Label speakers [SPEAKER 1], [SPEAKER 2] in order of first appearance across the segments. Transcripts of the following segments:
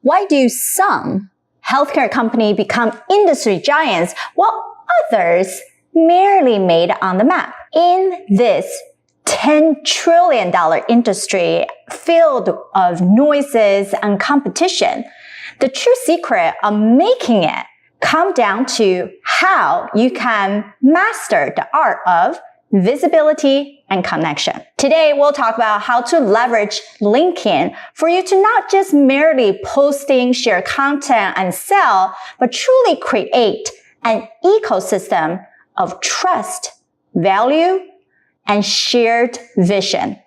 [SPEAKER 1] Why do some healthcare companies become industry giants while others merely made on the map? In this $10 trillion industry filled of noises and competition, the true secret of making it come down to how you can master the art of visibility and connection. Today, we'll talk about how to leverage LinkedIn for you to not just merely posting, share content, and sell, but truly create an ecosystem of trust, value, and shared vision.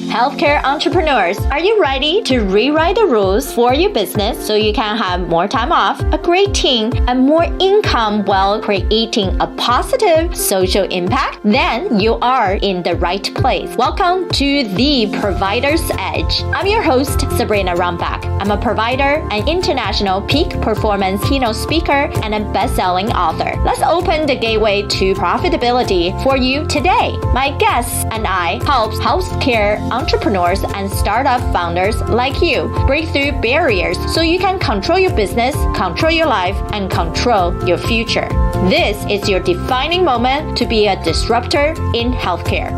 [SPEAKER 1] Healthcare entrepreneurs, are you ready to rewrite the rules for your business so you can have more time off, a great team, and more income while creating a positive social impact? Then you are in the right place. Welcome to The Provider's Edge. I'm your host, Sabrina Rumbach. I'm a provider, an international peak performance keynote speaker, and a best-selling author. Let's open the gateway to profitability for you today. My guests and I help healthcare entrepreneurs and startup founders like you break through barriers so you can control your business, control your life, and control your future. This is your defining moment to be a disruptor in healthcare.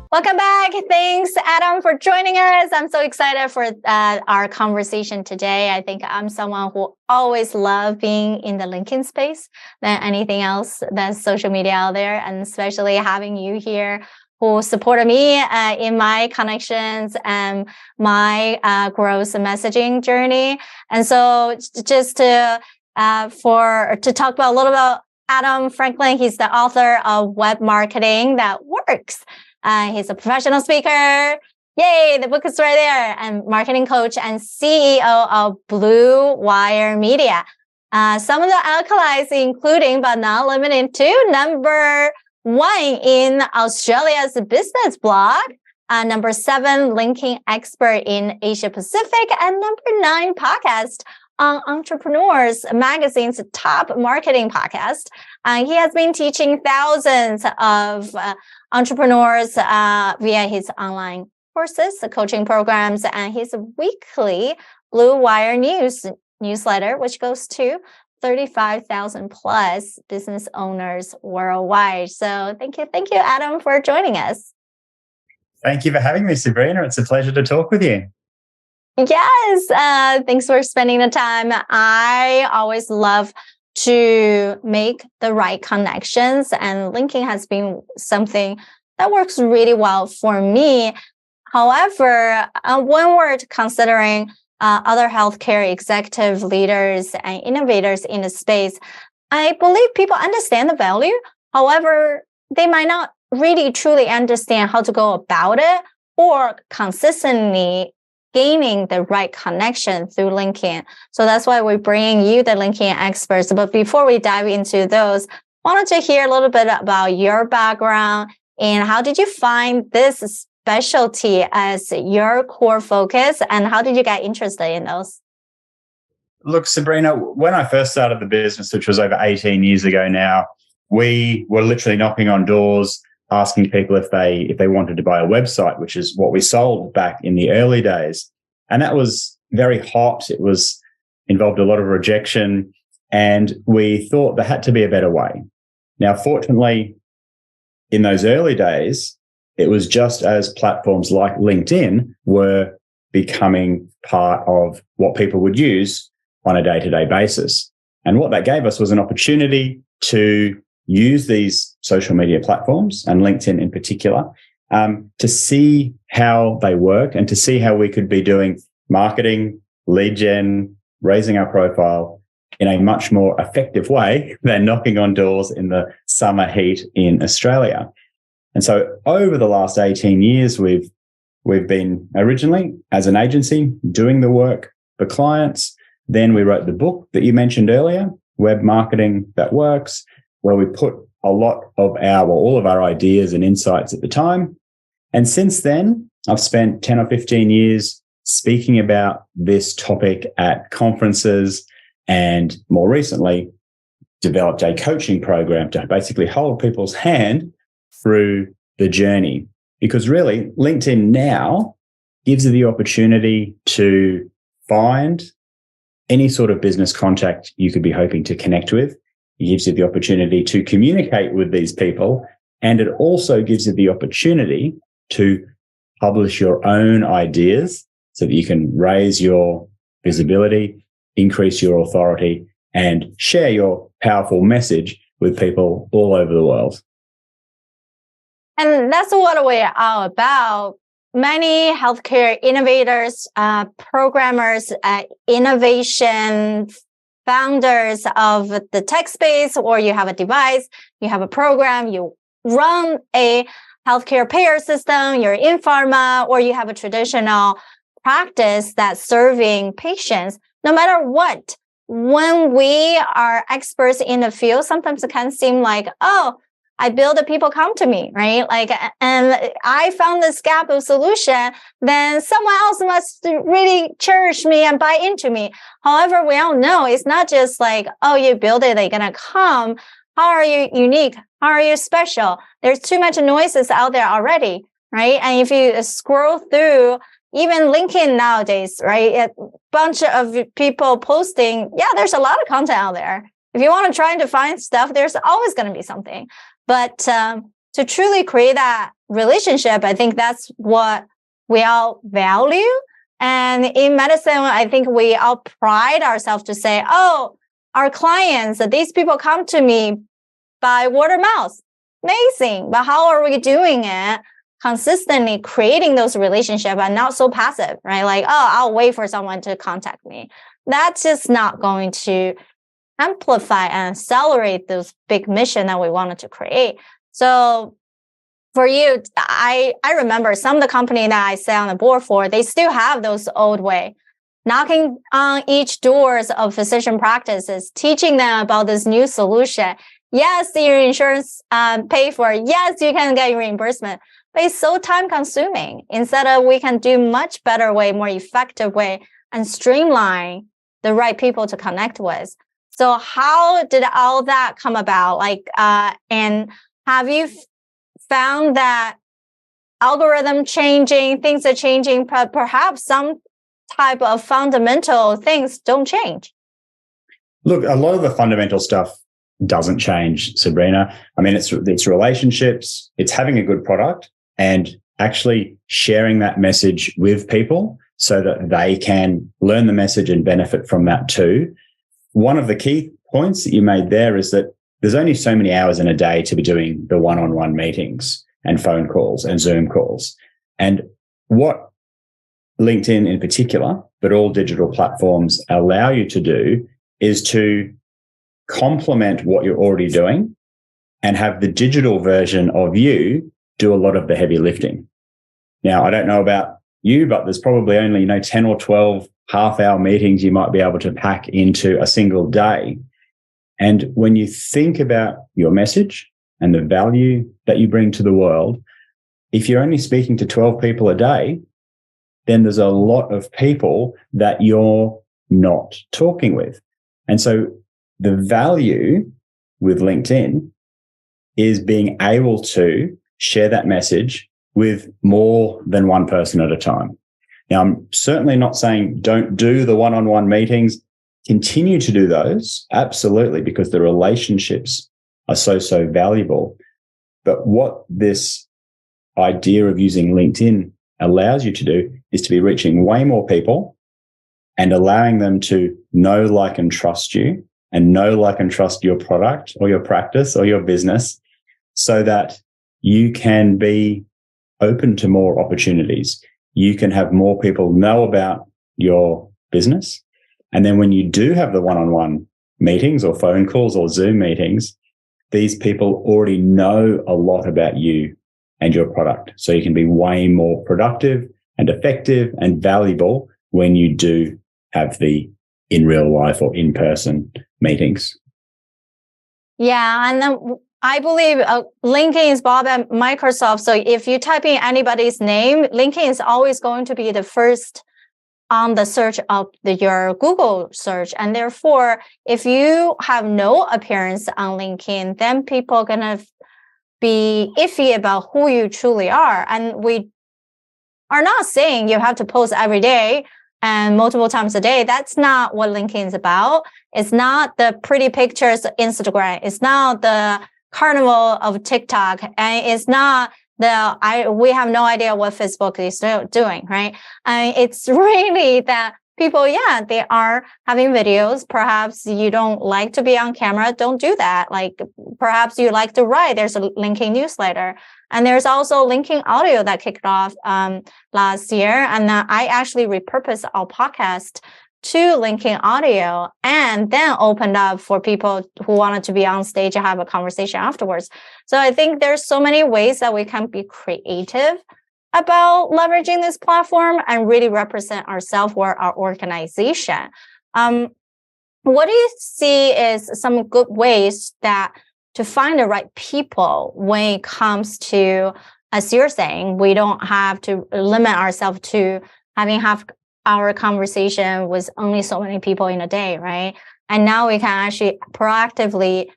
[SPEAKER 1] Welcome back. Thanks, Adam, for joining us. I'm so excited for our conversation today. I think I'm someone who always love being in the LinkedIn space than anything else that's social media out there, and especially having you here who supported me in my connections and my growth messaging journey. And so just to talk about a little about Adam Franklin, he's the author of Web Marketing That Works. He's a professional speaker. Yay, the book is right there. And marketing coach and CEO of Blue Wire Media. Some of the accolades including, but not limited to, number 1 in Australia's business blog, number 7 LinkedIn expert in Asia Pacific, and number 9 podcast on Entrepreneurs Magazine's top marketing podcast. He has been teaching thousands of entrepreneurs via his online courses, coaching programs, and his weekly Blue Wire newsletter, which goes to 35,000 plus business owners worldwide. So thank you, Adam, for joining us.
[SPEAKER 2] Thank you for having me, Sabrina. It's a pleasure to talk with you.
[SPEAKER 1] Yes, thanks for spending the time. I always love to make the right connections, and LinkedIn has been something that works really well for me. However, when we're considering other healthcare executive leaders and innovators in the space, I believe people understand the value. However, they might not really truly understand how to go about it or consistently gaining the right connection through LinkedIn. So that's why we're bringing you the LinkedIn experts. But before we dive into those, I wanted to hear a little bit about your background and how did you find this specialty as your core focus, and how did you get interested in those?
[SPEAKER 2] Look, Sabrina, when I first started the business, which was over 18 years ago now, we were literally knocking on doors, asking people if they wanted to buy a website, which is what we sold back in the early days. And that was very hot. It involved a lot of rejection, and we thought there had to be a better way. Now, fortunately, in those early days, it was just as platforms like LinkedIn were becoming part of what people would use on a day-to-day basis. And what that gave us was an opportunity to use these social media platforms, and LinkedIn in particular, to see how they work and to see how we could be doing marketing, lead gen, raising our profile in a much more effective way than knocking on doors in the summer heat in Australia. And so over the last 18 years, we've been originally as an agency doing the work for clients. Then we wrote the book that you mentioned earlier, Web Marketing That Works, where we put all of our ideas and insights at the time. And since then, I've spent 10 or 15 years speaking about this topic at conferences, and more recently developed a coaching program to basically hold people's hand through the journey. Because really, LinkedIn now gives you the opportunity to find any sort of business contact you could be hoping to connect with. It gives you the opportunity to communicate with these people. And it also gives you the opportunity to publish your own ideas so that you can raise your visibility, increase your authority, and share your powerful message with people all over the world.
[SPEAKER 1] And that's what we're all about. Many healthcare innovators, programmers, innovation founders of the tech space, or you have a device, you have a program, you run a healthcare payer system, you're in pharma, or you have a traditional practice that's serving patients. No matter what, when we are experts in the field, sometimes it can seem like, oh, I build it, people come to me, right? Like, and I found this gap of solution, then someone else must really cherish me and buy into me. However, we all know it's not just like, oh, you build it, they're going to come. How are you unique? How are you special? There's too much noises out there already, right? And if you scroll through even LinkedIn nowadays, right? A bunch of people posting, yeah, there's a lot of content out there. If you want to try to find stuff, there's always going to be something. But to truly create that relationship, I think that's what we all value. And in medicine, I think we all pride ourselves to say, oh, our clients, these people come to me by word of mouth. Amazing. But how are we doing it? Consistently creating those relationships and not so passive, right? Like, oh, I'll wait for someone to contact me. That's just not going to amplify and accelerate those big mission that we wanted to create. So for you, I remember some of the company that I sat on the board for, they still have those old way, knocking on each doors of physician practices, teaching them about this new solution. Yes, your insurance pay for it. Yes, you can get reimbursement, but it's so time consuming. Instead of we can do much better way, more effective way, and streamline the right people to connect with. So how did all that come about? Like, and have you found that algorithm changing, things are changing, but perhaps some type of fundamental things don't change?
[SPEAKER 2] Look, a lot of the fundamental stuff doesn't change, Sabrina. I mean, it's relationships, it's having a good product and actually sharing that message with people so that they can learn the message and benefit from that too. One of the key points that you made there is that there's only so many hours in a day to be doing the one-on-one meetings and phone calls and Zoom calls. And what LinkedIn in particular, but all digital platforms allow you to do is to complement what you're already doing and have the digital version of you do a lot of the heavy lifting. Now, I don't know about you, but there's probably only, 10 or 12 half-hour meetings you might be able to pack into a single day. And when you think about your message and the value that you bring to the world, if you're only speaking to 12 people a day, then there's a lot of people that you're not talking with. And so the value with LinkedIn is being able to share that message with more than one person at a time. Now, I'm certainly not saying don't do the one-on-one meetings. Continue to do those, absolutely, because the relationships are so valuable. But what this idea of using LinkedIn allows you to do is to be reaching way more people and allowing them to know, like, and trust you and know, like, and trust your product or your practice or your business so that you can be open to more opportunities. You can have more people know about your business. And then when you do have the one-on-one meetings or phone calls or Zoom meetings, these people already know a lot about you and your product. So you can be way more productive and effective and valuable when you do have the in real life or in-person meetings.
[SPEAKER 1] Yeah, and then I believe LinkedIn is bought by Microsoft. So if you type in anybody's name, LinkedIn is always going to be the first on the search of your Google search. And therefore, if you have no appearance on LinkedIn, then people are going to be iffy about who you truly are. And we are not saying you have to post every day and multiple times a day. That's not what LinkedIn is about. It's not the pretty pictures of Instagram. It's not the carnival of TikTok. And it's not we have no idea what Facebook is doing, right? And it's really that people, they are having videos. Perhaps you don't like to be on camera. Don't do that. Like perhaps you like to write. There's a LinkedIn newsletter. And there's also LinkedIn audio that kicked off last year. And I actually repurposed our podcast to LinkedIn audio and then opened up for people who wanted to be on stage and have a conversation afterwards. So I think there's so many ways that we can be creative about leveraging this platform and really represent ourselves or our organization. What do you see is some good ways to find the right people when it comes to, as you're saying, we don't have to limit ourselves to having half our conversation with only so many people in a day, right? And now we can actually proactively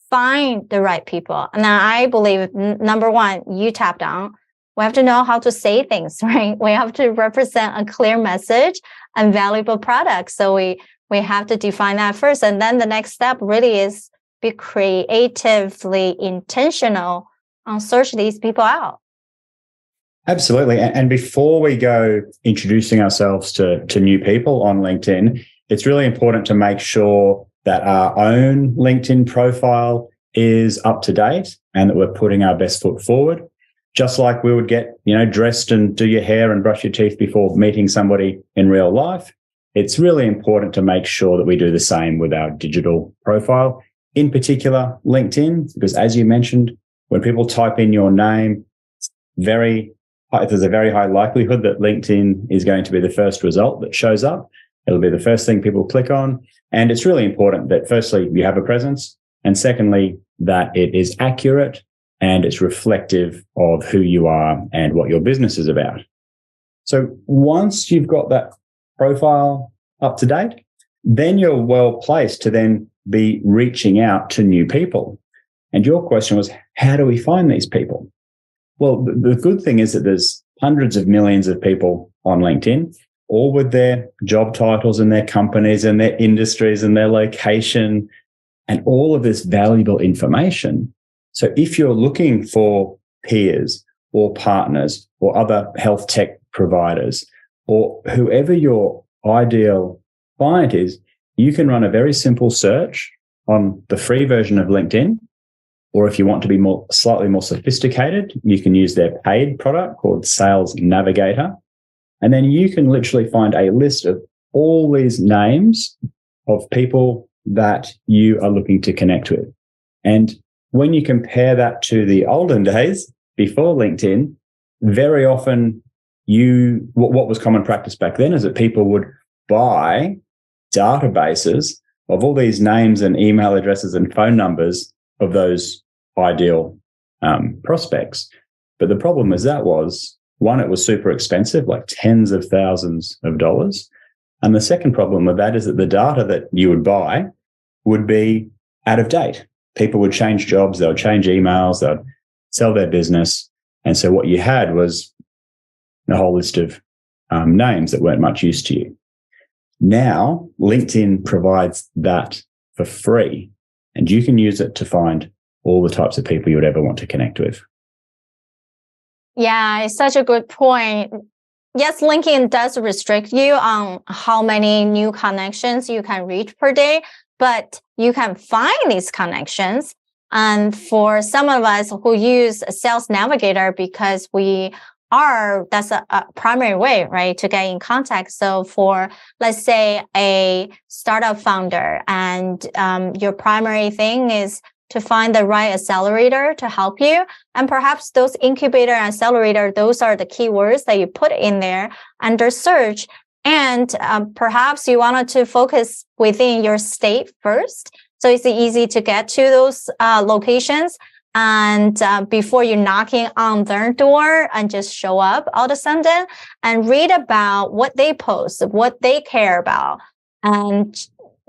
[SPEAKER 1] find the right people. And I believe, number one, you tapped on, we have to know how to say things, right? We have to represent a clear message and valuable product. So we have to define that first. And then the next step really is be creatively intentional on search these people out.
[SPEAKER 2] Absolutely. And before we go introducing ourselves to new people on LinkedIn, it's really important to make sure that our own LinkedIn profile is up to date and that we're putting our best foot forward. Just like we would get, dressed and do your hair and brush your teeth before meeting somebody in real life, it's really important to make sure that we do the same with our digital profile, in particular LinkedIn, because as you mentioned, when people type in your name, there's a very high likelihood that LinkedIn is going to be the first result that shows up. It'll be the first thing people click on. And it's really important that firstly, you have a presence, and secondly, that it is accurate and it's reflective of who you are and what your business is about. So once you've got that profile up to date, then you're well placed to then be reaching out to new people. And your question was, how do we find these people? Well, the good thing is that there's hundreds of millions of people on LinkedIn, all with their job titles and their companies and their industries and their location and all of this valuable information. So if you're looking for peers or partners or other health tech providers or whoever your ideal client is, you can run a very simple search on the free version of LinkedIn. Or if you want to be slightly more sophisticated, you can use their paid product called Sales Navigator. And then you can literally find a list of all these names of people that you are looking to connect with. And when you compare that to the olden days before LinkedIn, very often what was common practice back then is that people would buy databases of all these names and email addresses and phone numbers of those ideal prospects. But the problem with that was, one, it was super expensive, like tens of thousands of dollars. And the second problem with that is that the data that you would buy would be out of date. People would change jobs, they would change emails, they would sell their business. And so what you had was a whole list of names that weren't much use to you. Now, LinkedIn provides that for free, and you can use it to find all the types of people you would ever want to connect with.
[SPEAKER 1] Yeah, it's such a good point. Yes, LinkedIn does restrict you on how many new connections you can reach per day, but you can find these connections. And for some of us who use Sales Navigator, because that's a primary way, right, to get in contact. So for, let's say, a startup founder, and your primary thing is to find the right accelerator to help you. And perhaps those incubator and accelerator, those are the keywords that you put in there under search. And perhaps you wanted to focus within your state first. So it's easy to get to those locations. And before you're knocking on their door and just show up all of a sudden and read about what they post, what they care about. And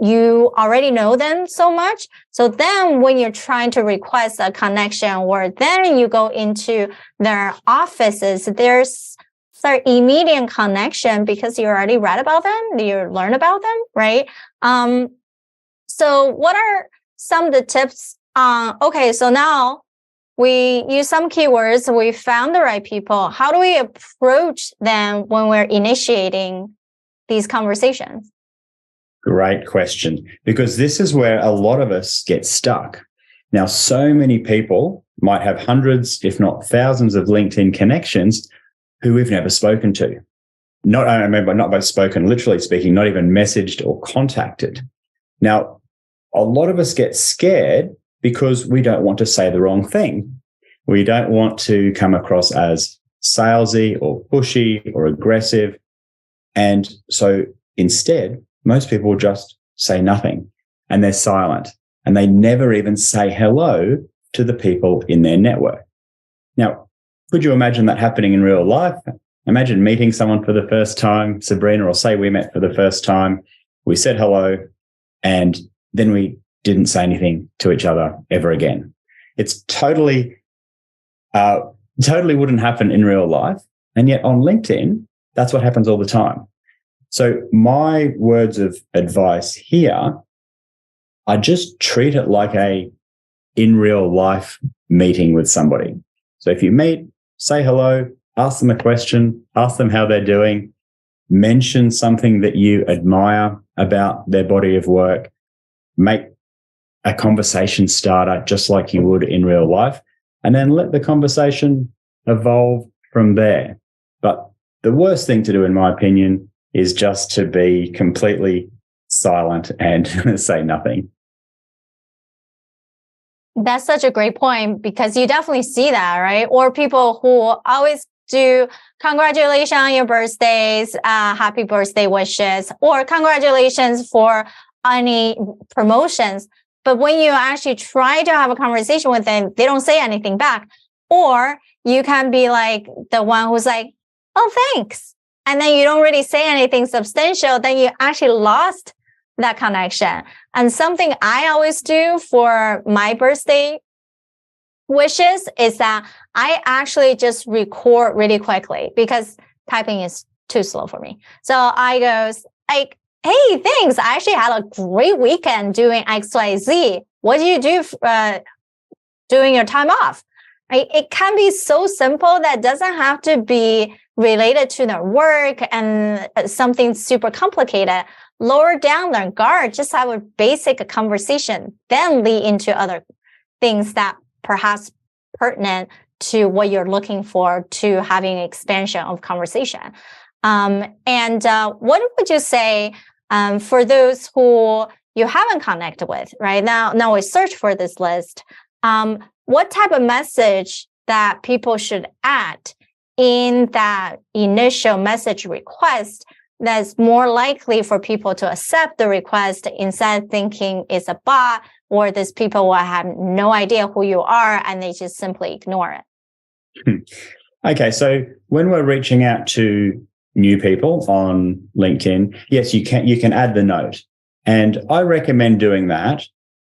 [SPEAKER 1] you already know them so much. So then when you're trying to request a connection, or then you go into their offices, there's their immediate connection because you already read about them, you learn about them, right? So what are some of the tips? Okay, so now we use some keywords, we found the right people. How do we approach them when we're initiating these conversations?
[SPEAKER 2] Great question, because this is where a lot of us get stuck. Now, so many people might have hundreds, if not thousands of LinkedIn connections who we've never spoken to. Not both spoken, literally speaking, not even messaged or contacted. Now, a lot of us get scared because we don't want to say the wrong thing. We don't want to come across as salesy or pushy or aggressive. And so instead, most people just say nothing and they're silent and they never even say hello to the people in their network. Now, could you imagine that happening in real life? Imagine meeting someone for the first time, Sabrina, or say we met for the first time, we said hello, and then we didn't say anything to each other ever again. It's totally wouldn't happen in real life. And yet on LinkedIn, that's what happens all the time. So my words of advice here are just treat it like a in real life meeting with somebody. So if you meet, say hello, ask them a question, ask them how they're doing, mention something that you admire about their body of work, make a conversation starter just like you would in real life, and then let the conversation evolve from there. But the worst thing to do, in my opinion, is just to be completely silent and say nothing.
[SPEAKER 1] That's such a great point, because you definitely see that, right? Or people who always do congratulations on your birthdays, happy birthday wishes, or congratulations for any promotions. But when you actually try to have a conversation with them, they don't say anything back. Or you can be like the one who's like, oh, thanks. And then you don't really say anything substantial. Then you actually lost that connection. And something I always do for my birthday wishes is that I actually just record really quickly because typing is too slow for me. So I goes like, hey, thanks. I actually had a great weekend doing XYZ. What do you do during your time off? Right? It can be so simple that doesn't have to be related to their work and something super complicated. Lower down their guard, just have a basic conversation, then lead into other things that perhaps pertinent to what you're looking for to having expansion of conversation. What would you say for those who you haven't connected with, right? Now we search for this list. What type of message that people should add in that initial message request that's more likely for people to accept the request instead of thinking it's a bot or these people will have no idea who you are and they just simply ignore it?
[SPEAKER 2] Okay, so when we're reaching out to new people on LinkedIn, yes, you can add the note. And I recommend doing that.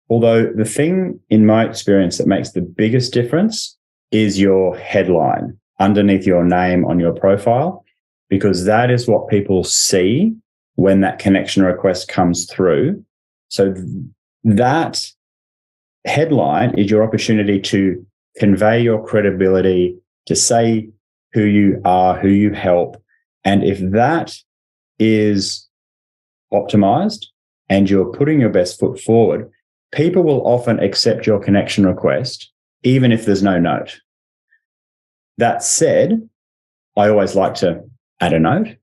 [SPEAKER 2] Although the thing in my experience that makes the biggest difference is your headline underneath your name on your profile, because that is what people see when that connection request comes through. So that headline is your opportunity to convey your credibility, to say who you are, who you help. And if that is optimized and you're putting your best foot forward, people will often accept your connection request, even if there's no note. That said, I always like to add a note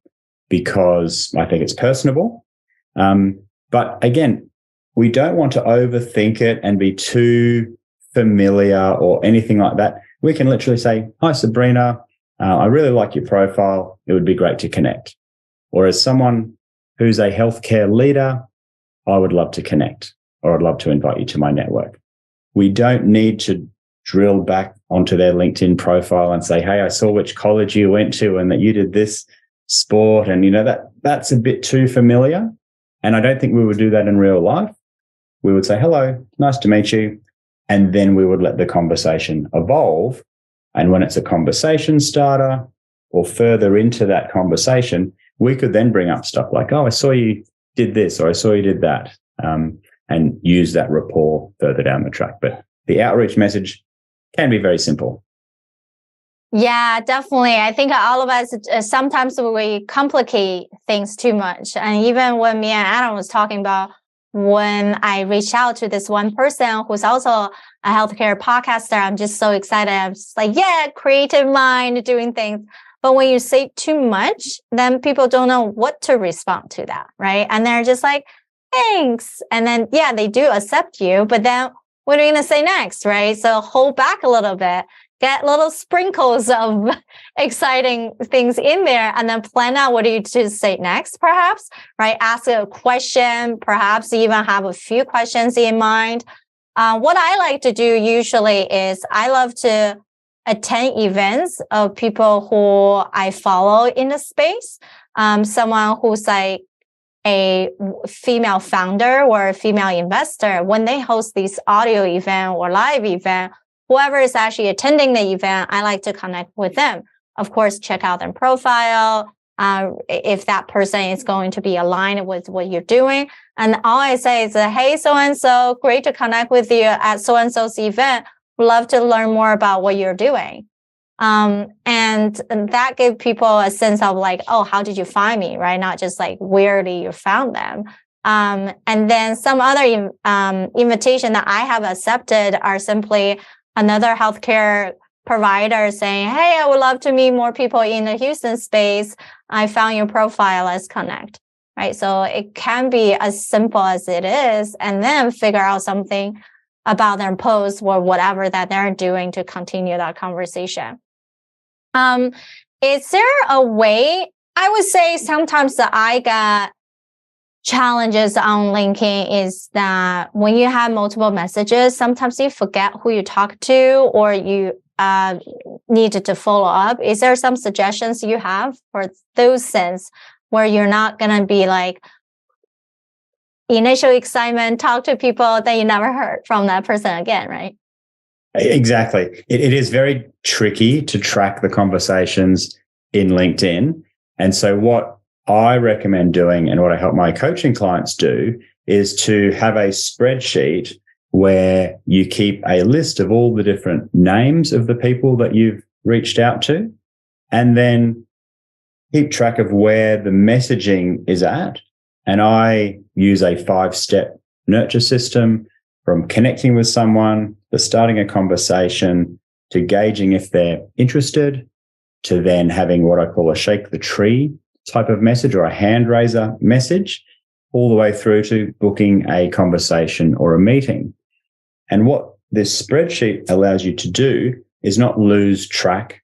[SPEAKER 2] because I think it's personable. But again, we don't want to overthink it and be too familiar or anything like that. We can literally say, hi, Sabrina, I really like your profile. It would be great to connect. Or as someone who's a healthcare leader, I would love to connect, or I'd love to invite you to my network. We don't need to drill back onto their LinkedIn profile and say, hey, I saw which college you went to and that you did this sport. And, that's a bit too familiar. And I don't think we would do that in real life. We would say, hello, nice to meet you. And then we would let the conversation evolve. And when it's a conversation starter, or further into that conversation, we could then bring up stuff like, oh, I saw you did this, or I saw you did that, and use that rapport further down the track. But the outreach message can be very simple.
[SPEAKER 1] Yeah, definitely. I think all of us, sometimes we complicate things too much. And even when me and Adam was talking about, when I reached out to this one person who's also a healthcare podcaster, I'm just so excited. I'm just like, yeah, creative mind doing things. But when you say too much, then people don't know what to respond to that, right? And they're just like, thanks. And then, yeah, they do accept you, but then what are you going to say next, right? So hold back a little bit, get little sprinkles of exciting things in there, and then plan out what are you to say next, perhaps, right? Ask a question, perhaps even have a few questions in mind. What I like to do usually is I love to attend events of people who I follow in the space. Someone who's like a female founder or a female investor, when they host this audio event or live event, whoever is actually attending the event, I like to connect with them. Of course, check out their profile, if that person is going to be aligned with what you're doing. And all I say is, hey, so-and-so, great to connect with you at so-and-so's event. Love to learn more about what you're doing. And that gives people a sense of like, oh, how did you find me, right? Not just like weirdly you found them. And then some other invitation that I have accepted are simply another healthcare provider saying, hey, I would love to meet more people in the Houston space. I found your profile, let's connect, right? So it can be as simple as it is, and then figure out something about their post or whatever that they're doing to continue that conversation. Is there a way? I would say sometimes that I get challenges on LinkedIn is that when you have multiple messages, sometimes you forget who you talk to, or you needed to follow up. Is there some suggestions you have for those sense where you're not going to be like initial excitement, talk to people that you never heard from that person again, right?
[SPEAKER 2] Exactly. It is very tricky to track the conversations in LinkedIn. And so what I recommend doing, and what I help my coaching clients do, is to have a spreadsheet where you keep a list of all the different names of the people that you've reached out to, and then keep track of where the messaging is at. And I use a 5-step nurture system, from connecting with someone, to starting a conversation, to gauging if they're interested, to then having what I call a shake the tree type of message or a hand raiser message, all the way through to booking a conversation or a meeting. And what this spreadsheet allows you to do is not lose track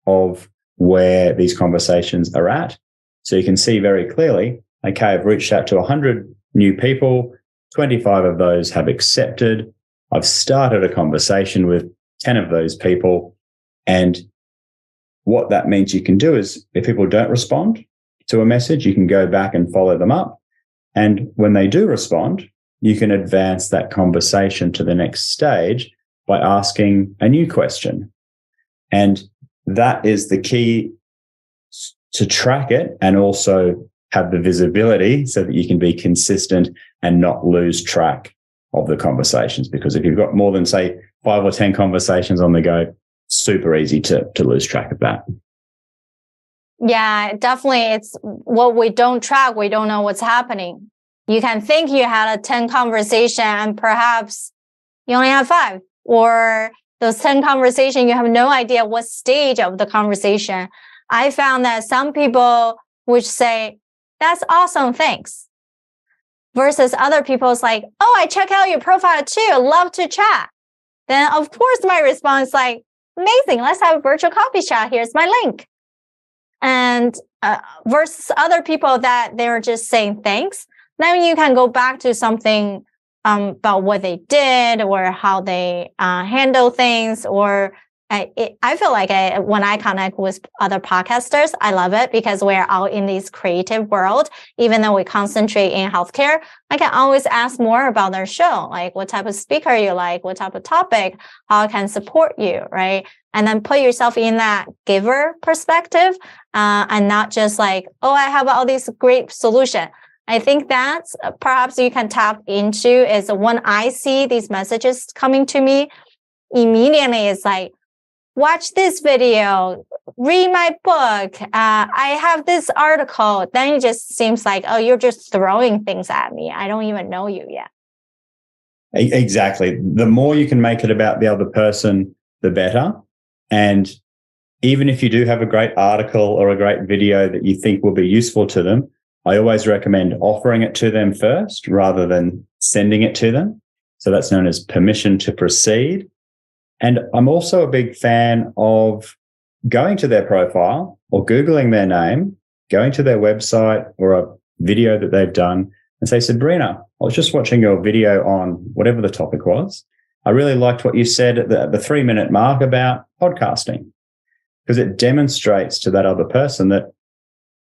[SPEAKER 2] of where these conversations are at. So you can see very clearly, okay, I've reached out to 100 new people, 25 of those have accepted. I've started a conversation with 10 of those people. And what that means you can do is, if people don't respond to a message, you can go back and follow them up. And when they do respond, you can advance that conversation to the next stage by asking a new question. And that is the key to track it, and also have the visibility so that you can be consistent and not lose track of the conversations. Because if you've got more than, say, 5 or 10 conversations on the go, super easy to lose track of that.
[SPEAKER 1] Yeah, definitely. It's what we don't track. We don't know what's happening. You can think you had a 10 conversation and perhaps you only have 5, or those 10 conversations, you have no idea what stage of the conversation. I found that some people would say, that's awesome, thanks. Versus other people's like, oh, I check out your profile too, love to chat. Then of course my response is like, amazing, let's have a virtual coffee chat, here's my link. And versus other people that they're just saying thanks. Then you can go back to something about what they did, or how they handle things, or I feel like when I connect with other podcasters, I love it because we're all in this creative world. Even though we concentrate in healthcare, I can always ask more about their show, like what type of speaker you like, what type of topic, how I can support you, right? And then put yourself in that giver perspective, and not just like, oh, I have all these great solutions. I think that's perhaps you can tap into is when I see these messages coming to me, immediately it's like, watch this video, read my book, I have this article. Then it just seems like, oh, you're just throwing things at me. I don't even know you yet.
[SPEAKER 2] Exactly. The more you can make it about the other person, the better. And even if you do have a great article or a great video that you think will be useful to them, I always recommend offering it to them first rather than sending it to them. So that's known as permission to proceed. And I'm also a big fan of going to their profile or Googling their name, going to their website or a video that they've done and say, Sabrina, I was just watching your video on whatever the topic was. I really liked what you said at the 3-minute mark about podcasting, because it demonstrates to that other person that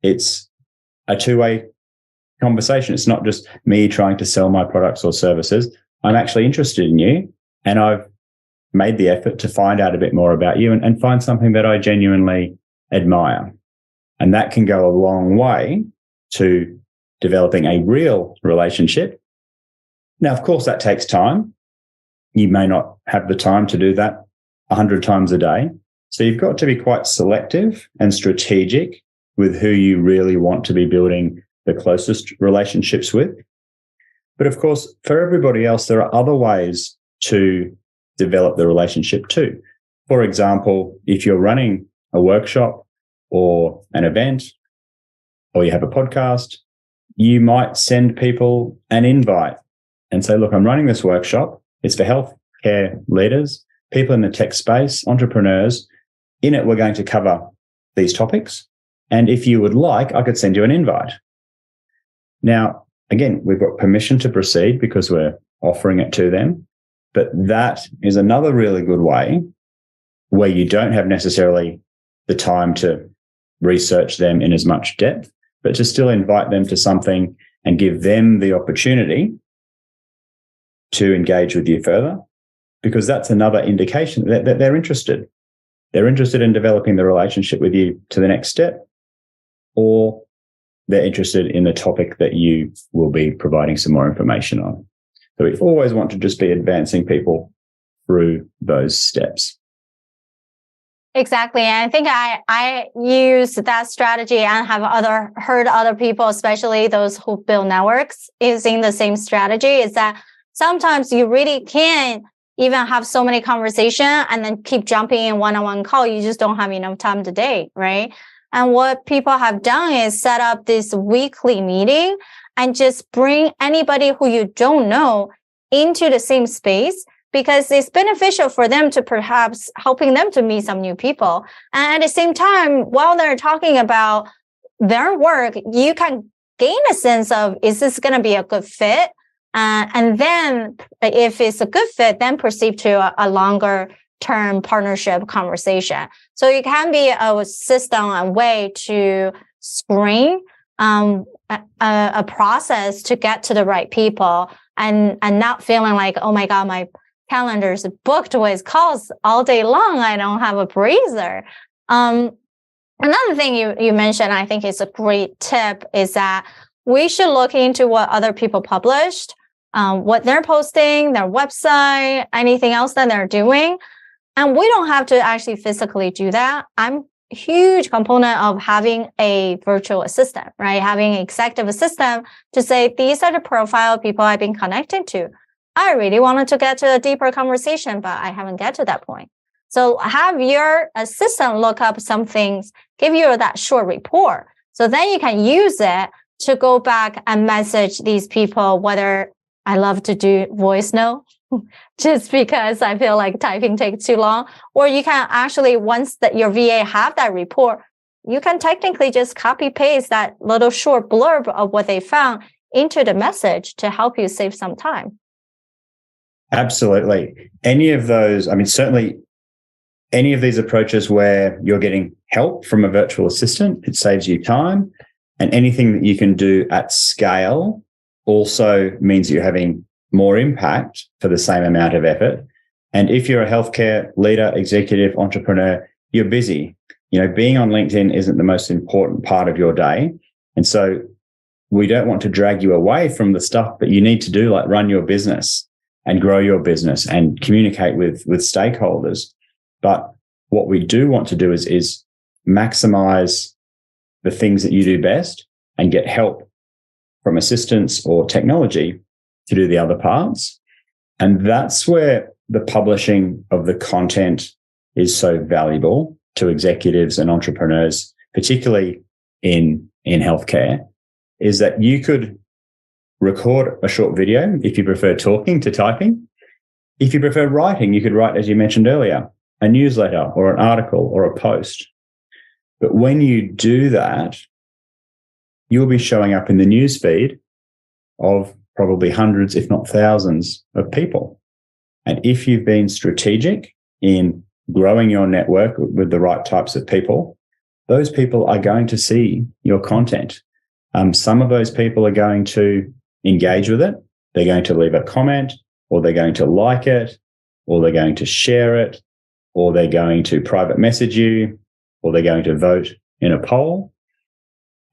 [SPEAKER 2] it's a two-way conversation. It's not just me trying to sell my products or services. I'm actually interested in you, and I've made the effort to find out a bit more about you and find something that I genuinely admire. And that can go a long way to developing a real relationship. Now, of course, that takes time. You may not have the time to do that 100 times a day. So you've got to be quite selective and strategic with who you really want to be building the closest relationships with. But of course, for everybody else, there are other ways to develop the relationship too. For example, if you're running a workshop or an event, or you have a podcast, you might send people an invite and say, look, I'm running this workshop. It's for healthcare leaders, people in the tech space, entrepreneurs. In it, we're going to cover these topics. And if you would like, I could send you an invite. Now, again, we've got permission to proceed because we're offering it to them. But that is another really good way where you don't have necessarily the time to research them in as much depth, but to still invite them to something and give them the opportunity to engage with you further, because that's another indication that they're interested. They're interested in developing the relationship with you to the next step, or they're interested in the topic that you will be providing some more information on. So we always want to just be advancing people through those steps.
[SPEAKER 1] Exactly. And I think I use that strategy and have heard other people, especially those who build networks, using the same strategy, is that sometimes you really can't even have so many conversations and then keep jumping in one-on-one call. You just don't have enough time today, right? And what people have done is set up this weekly meeting and just bring anybody who you don't know into the same space, because it's beneficial for them to perhaps helping them to meet some new people. And at the same time, while they're talking about their work, you can gain a sense of, is this going to be a good fit? And then if it's a good fit, then proceed to a longer term partnership conversation. So it can be a system, a way to screen a process to get to the right people, and not feeling like, oh my God, my calendar is booked with calls all day long. I don't have a breather. Another thing you mentioned, I think is a great tip, is that we should look into what other people published, what they're posting, their website, anything else that they're doing. And we don't have to actually physically do that. I'm a huge component of having a virtual assistant, right? Having an executive assistant to say, these are the profile people I've been connecting to. I really wanted to get to a deeper conversation, but I haven't get to that point. So have your assistant look up some things, give you that short report. So then you can use it to go back and message these people, whether I love to do voice note, just because I feel like typing takes too long. Or you can actually, once that your VA have that report, you can technically just copy paste that little short blurb of what they found into the message to help you save some time.
[SPEAKER 2] Absolutely. Any of those, I mean, certainly any of these approaches where you're getting help from a virtual assistant, it saves you time. And anything that you can do at scale also means you're having more impact for the same amount of effort. And if you're a healthcare leader, executive, entrepreneur, you're busy. Being on LinkedIn isn't the most important part of your day. And so we don't want to drag you away from the stuff that you need to do, like run your business and grow your business and communicate with stakeholders. But what we do want to do is maximize the things that you do best and get help from assistance or technology to do the other parts. And that's where the publishing of the content is so valuable to executives and entrepreneurs, particularly in healthcare, is that you could record a short video if you prefer talking to typing. If you prefer writing, you could write, as you mentioned earlier, a newsletter or an article or a post. But when you do that, you'll be showing up in the newsfeed of probably hundreds, if not thousands, of people. And if you've been strategic in growing your network with the right types of people, those people are going to see your content. Some of those people are going to engage with it. They're going to leave a comment, or they're going to like it, or they're going to share it, or they're going to private message you, or they're going to vote in a poll.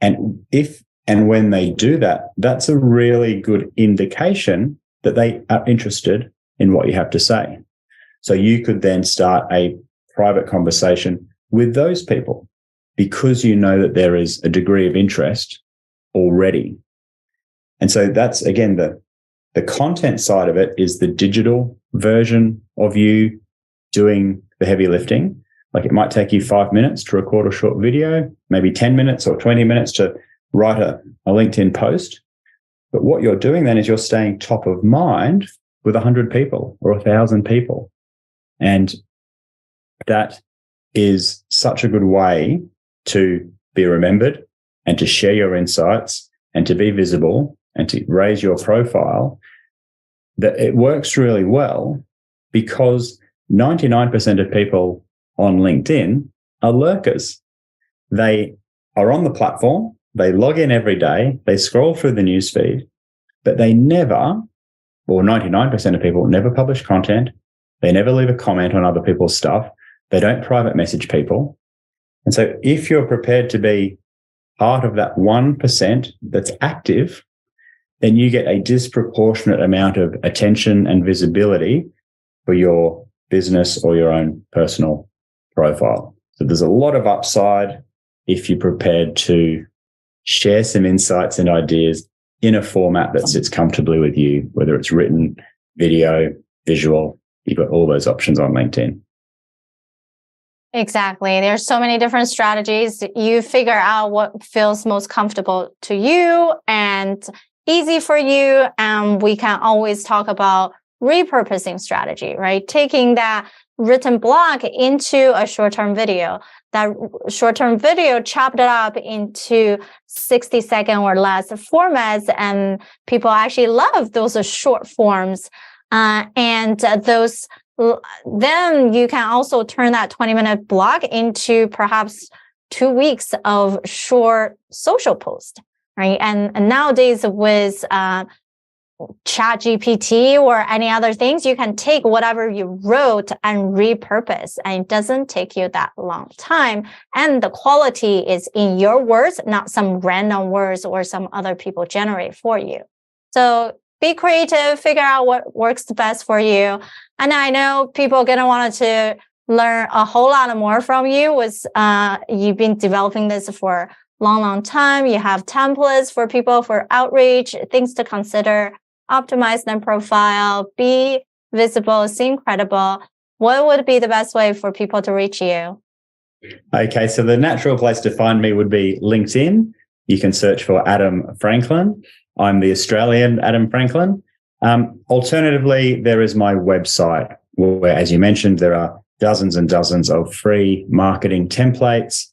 [SPEAKER 2] And if and when they do that, that's a really good indication that they are interested in what you have to say. So you could then start a private conversation with those people because you know that there is a degree of interest already. And so that's, again, the content side of it is the digital version of you doing the heavy lifting. Like, it might take you 5 minutes to record a short video, maybe 10 minutes or 20 minutes to write a LinkedIn post. But what you're doing then is you're staying top of mind with 100 people or 1,000 people. And that is such a good way to be remembered and to share your insights and to be visible and to raise your profile, that it works really well because 99% of people on LinkedIn are lurkers. They are on the platform, they log in every day, they scroll through the newsfeed, but they never, or 99% of people never publish content. They never leave a comment on other people's stuff. They don't private message people. And so if you're prepared to be part of that 1% that's active, then you get a disproportionate amount of attention and visibility for your business or your own personal profile. So there's a lot of upside if you're prepared to share some insights and ideas in a format that sits comfortably with you, whether it's written, video, visual. You've got all those options on LinkedIn.
[SPEAKER 3] Exactly. There's so many different strategies. You figure out what feels most comfortable to you and easy for you. And we can always talk about repurposing strategy, right? Taking that written blog into a short-term video. That short-term video chopped it up into 60-second or less formats, and people actually love those short forms. And those, then you can also turn that 20-minute blog into perhaps 2 weeks of short social post, right? And nowadays with ChatGPT or any other things, you can take whatever you wrote and repurpose, and it doesn't take you that long time. And the quality is in your words, not some random words or some other people generate for you. So be creative, figure out what works the best for you. And I know people are going to want to learn a whole lot more from you. You've been developing this for a long time. You have templates for people for outreach, things to consider. Optimize their profile, be visible, seem credible. What would be the best way for people to reach you?
[SPEAKER 2] Okay, so the natural place to find me would be LinkedIn. You can search for Adam Franklin. I'm the Australian Adam Franklin. Alternatively, there is my website where, as you mentioned, there are dozens and dozens of free marketing templates.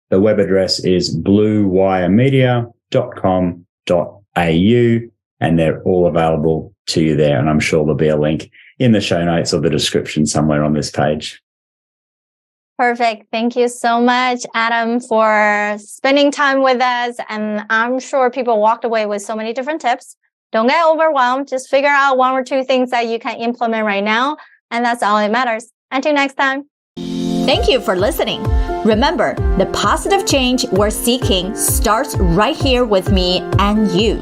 [SPEAKER 2] The web address is bluewiremedia.com.au. And they're all available to you there. And I'm sure there'll be a link in the show notes or the description somewhere on this page.
[SPEAKER 3] Perfect. Thank you so much, Adam, for spending time with us. And I'm sure people walked away with so many different tips. Don't get overwhelmed. Just figure out 1 or 2 things that you can implement right now. And that's all that matters. Until next time.
[SPEAKER 1] Thank you for listening. Remember, the positive change we're seeking starts right here with me and you.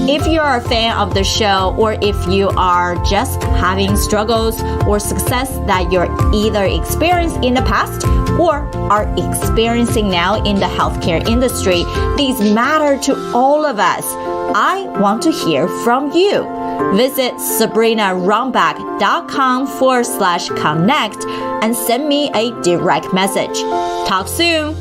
[SPEAKER 1] If you are a fan of the show, or if you are just having struggles or success that you're either experienced in the past or are experiencing now in the healthcare industry, these matter to all of us. I want to hear from you. Visit sabrinarumback.com/connect and send me a direct message. Talk soon.